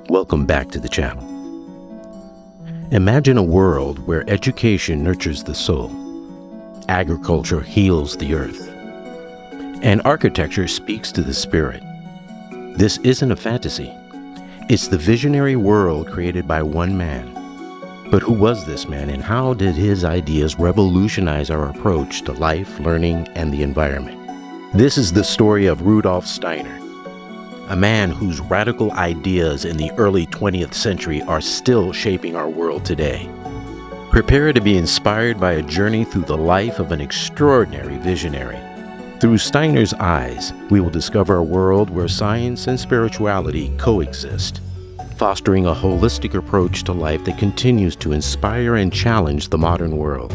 Welcome back to the channel. Imagine a world where education nurtures the soul, agriculture heals the earth, and architecture speaks to the spirit. This isn't a fantasy. It's the visionary world created by one man. But who was this man, and how did his ideas revolutionize our approach to life, learning, and the environment? This is the story of Rudolf Steiner, a man whose radical ideas in the early 20th century are still shaping our world today. Prepare to be inspired by a journey through the life of an extraordinary visionary. Through Steiner's eyes, we will discover a world where science and spirituality coexist, fostering a holistic approach to life that continues to inspire and challenge the modern world.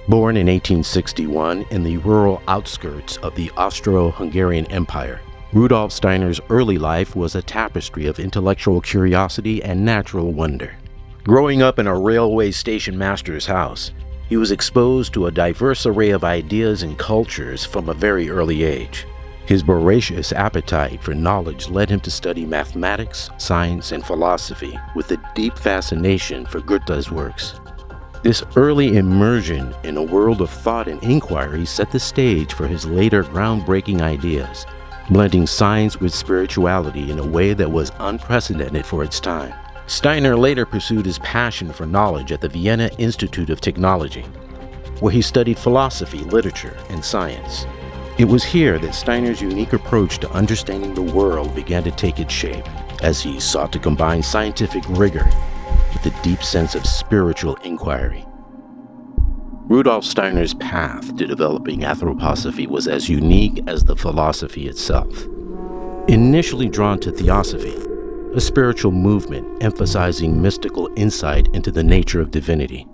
Born in 1861 in the rural outskirts of the Austro-Hungarian Empire, Rudolf Steiner's early life was a tapestry of intellectual curiosity and natural wonder. Growing up in a railway station master's house, he was exposed to a diverse array of ideas and cultures from a very early age. His voracious appetite for knowledge led him to study mathematics, science, and philosophy with a deep fascination for Goethe's works. This early immersion in a world of thought and inquiry set the stage for his later groundbreaking ideas, blending science with spirituality in a way that was unprecedented for its time. Steiner later pursued his passion for knowledge at the Vienna Institute of Technology, where he studied philosophy, literature, and science. It was here that Steiner's unique approach to understanding the world began to take its shape, as he sought to combine scientific rigor with a deep sense of spiritual inquiry. Rudolf Steiner's path to developing anthroposophy was as unique as the philosophy itself. Initially drawn to theosophy, a spiritual movement emphasizing mystical insight into the nature of divinity,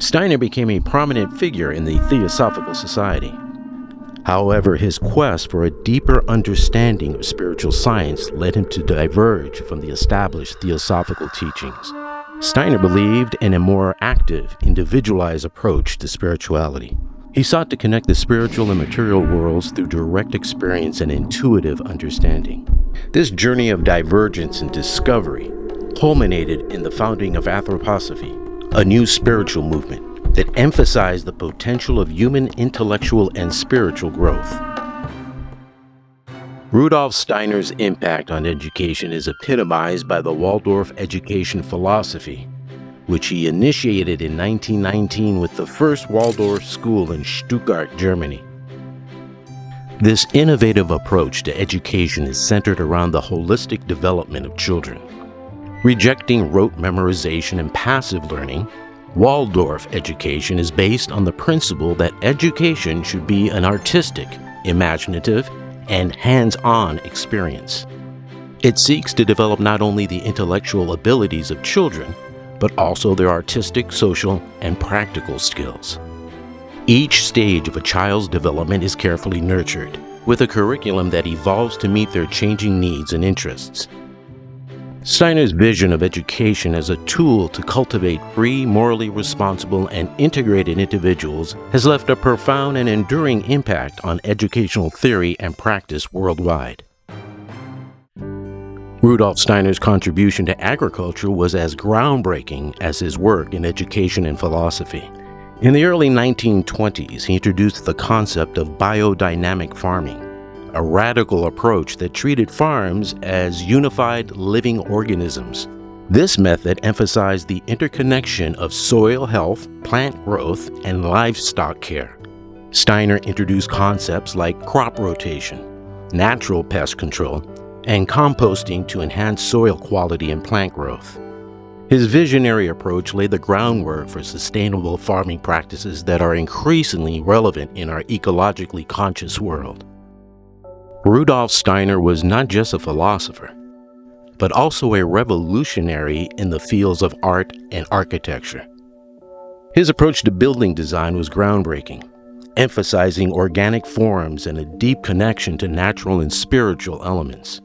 Steiner became a prominent figure in the Theosophical Society. However, his quest for a deeper understanding of spiritual science led him to diverge from the established theosophical teachings. Steiner believed in a more active, individualized approach to spirituality. He sought to connect the spiritual and material worlds through direct experience and intuitive understanding. This journey of divergence and discovery culminated in the founding of anthroposophy, a new spiritual movement that emphasized the potential of human intellectual and spiritual growth. Rudolf Steiner's impact on education is epitomized by the Waldorf Education philosophy, which he initiated in 1919 with the first Waldorf school in Stuttgart, Germany. This innovative approach to education is centered around the holistic development of children. Rejecting rote memorization and passive learning, Waldorf education is based on the principle that education should be an artistic, imaginative, and hands-on experience. It seeks to develop not only the intellectual abilities of children, but also their artistic, social, and practical skills. Each stage of a child's development is carefully nurtured, with a curriculum that evolves to meet their changing needs and interests. Steiner's vision of education as a tool to cultivate free, morally responsible, and integrated individuals has left a profound and enduring impact on educational theory and practice worldwide. Rudolf Steiner's contribution to agriculture was as groundbreaking as his work in education and philosophy. In the early 1920s, he introduced the concept of biodynamic farming, a radical approach that treated farms as unified living organisms. This method emphasized the interconnection of soil health, plant growth, and livestock care. Steiner introduced concepts like crop rotation, natural pest control, and composting to enhance soil quality and plant growth. His visionary approach laid the groundwork for sustainable farming practices that are increasingly relevant in our ecologically conscious world. Rudolf Steiner was not just a philosopher, but also a revolutionary in the fields of art and architecture. His approach to building design was groundbreaking, emphasizing organic forms and a deep connection to natural and spiritual elements.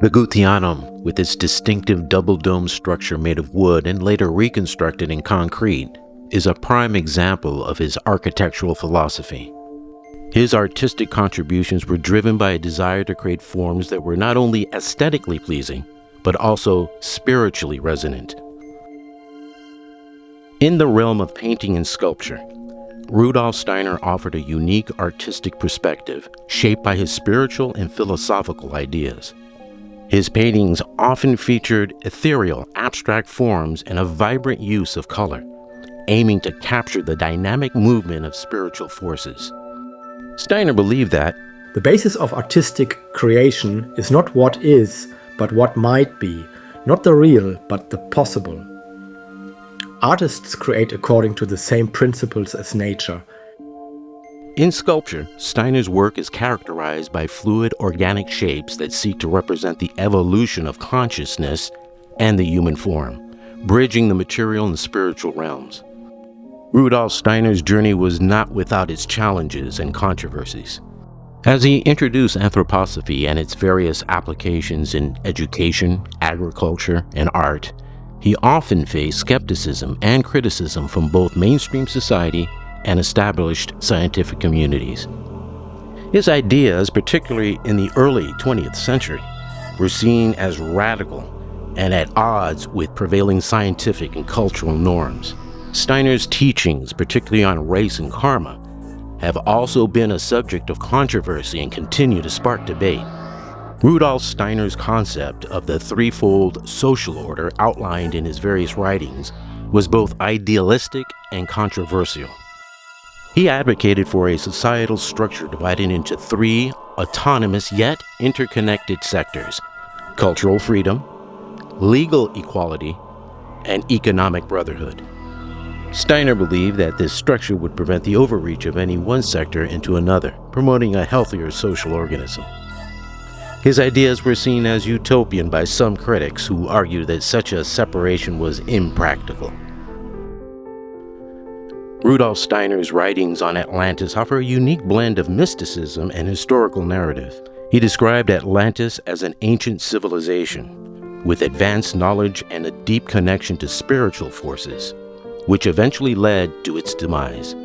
The Goetheanum, with its distinctive double-dome structure made of wood and later reconstructed in concrete, is a prime example of his architectural philosophy. His artistic contributions were driven by a desire to create forms that were not only aesthetically pleasing, but also spiritually resonant. In the realm of painting and sculpture, Rudolf Steiner offered a unique artistic perspective shaped by his spiritual and philosophical ideas. His paintings often featured ethereal, abstract forms and a vibrant use of color, aiming to capture the dynamic movement of spiritual forces. Steiner believed that the basis of artistic creation is not what is, but what might be, not the real, but the possible. Artists create according to the same principles as nature. In sculpture, Steiner's work is characterized by fluid organic shapes that seek to represent the evolution of consciousness and the human form, bridging the material and spiritual realms. Rudolf Steiner's journey was not without its challenges and controversies. As he introduced anthroposophy and its various applications in education, agriculture, and art, he often faced skepticism and criticism from both mainstream society and established scientific communities. His ideas, particularly in the early 20th century, were seen as radical and at odds with prevailing scientific and cultural norms. Steiner's teachings, particularly on race and karma, have also been a subject of controversy and continue to spark debate. Rudolf Steiner's concept of the threefold social order outlined in his various writings was both idealistic and controversial. He advocated for a societal structure divided into three autonomous yet interconnected sectors: cultural freedom, legal equality, and economic brotherhood. Steiner believed that this structure would prevent the overreach of any one sector into another, promoting a healthier social organism. His ideas were seen as utopian by some critics who argued that such a separation was impractical. Rudolf Steiner's writings on Atlantis offer a unique blend of mysticism and historical narrative. He described Atlantis as an ancient civilization with advanced knowledge and a deep connection to spiritual forces, which eventually led to its demise.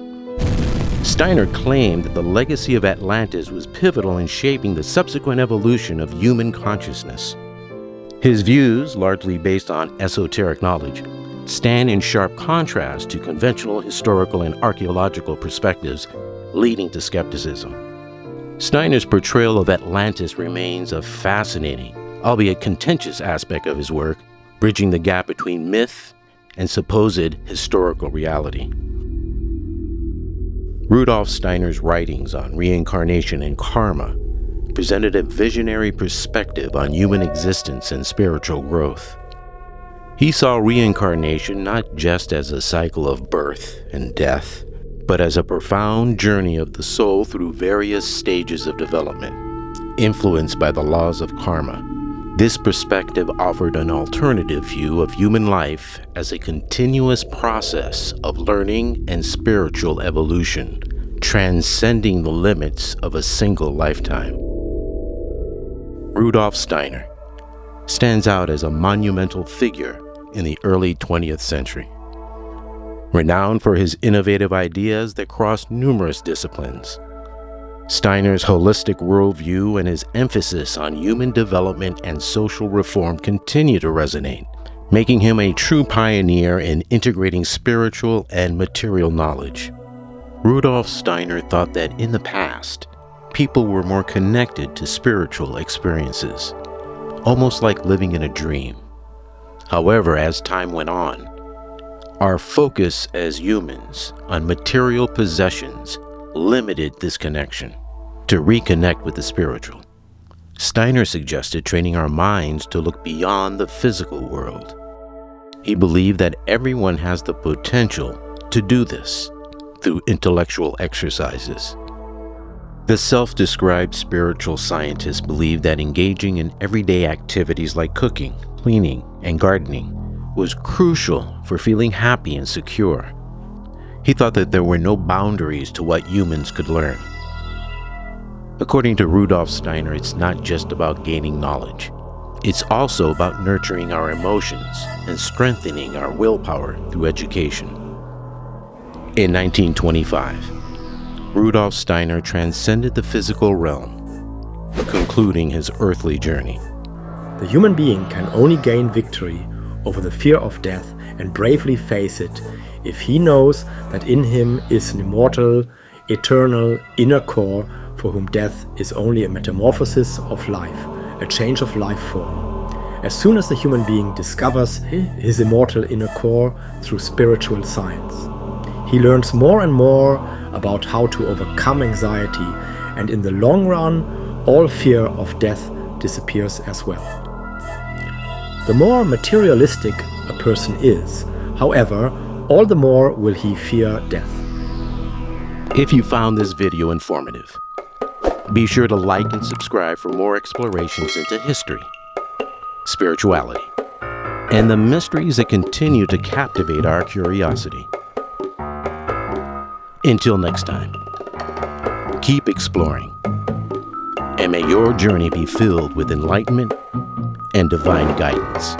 Steiner claimed that the legacy of Atlantis was pivotal in shaping the subsequent evolution of human consciousness. His views, largely based on esoteric knowledge, stand in sharp contrast to conventional historical and archaeological perspectives, leading to skepticism. Steiner's portrayal of Atlantis remains a fascinating, albeit contentious aspect of his work, bridging the gap between myth and supposed historical reality. Rudolf Steiner's writings on reincarnation and karma presented a visionary perspective on human existence and spiritual growth. He saw reincarnation not just as a cycle of birth and death, but as a profound journey of the soul through various stages of development, influenced by the laws of karma. This perspective offered an alternative view of human life as a continuous process of learning and spiritual evolution, transcending the limits of a single lifetime. Rudolf Steiner stands out as a monumental figure in the early 20th century. Renowned for his innovative ideas that crossed numerous disciplines, Steiner's holistic worldview and his emphasis on human development and social reform continue to resonate, making him a true pioneer in integrating spiritual and material knowledge. Rudolf Steiner thought that in the past, people were more connected to spiritual experiences, almost like living in a dream. However, as time went on, our focus as humans on material possessions limited this connection. To reconnect with the spiritual, Steiner suggested training our minds to look beyond the physical world. He believed that everyone has the potential to do this through intellectual exercises. The self-described spiritual scientist believed that engaging in everyday activities like cooking, cleaning, and gardening was crucial for feeling happy and secure. He thought that there were no boundaries to what humans could learn. According to Rudolf Steiner, it's not just about gaining knowledge. It's also about nurturing our emotions and strengthening our willpower through education. In 1925, Rudolf Steiner transcended the physical realm, concluding his earthly journey. The human being can only gain victory over the fear of death and bravely face it if he knows that in him is an immortal, eternal inner core for whom death is only a metamorphosis of life, a change of life form. As soon as the human being discovers his immortal inner core through spiritual science, he learns more and more about how to overcome anxiety, and in the long run, all fear of death disappears as well. The more materialistic a person is, however, all the more will he fear death. If you found this video informative, be sure to like and subscribe for more explorations into history, spirituality, and the mysteries that continue to captivate our curiosity. Until next time, keep exploring, and may your journey be filled with enlightenment and divine guidance.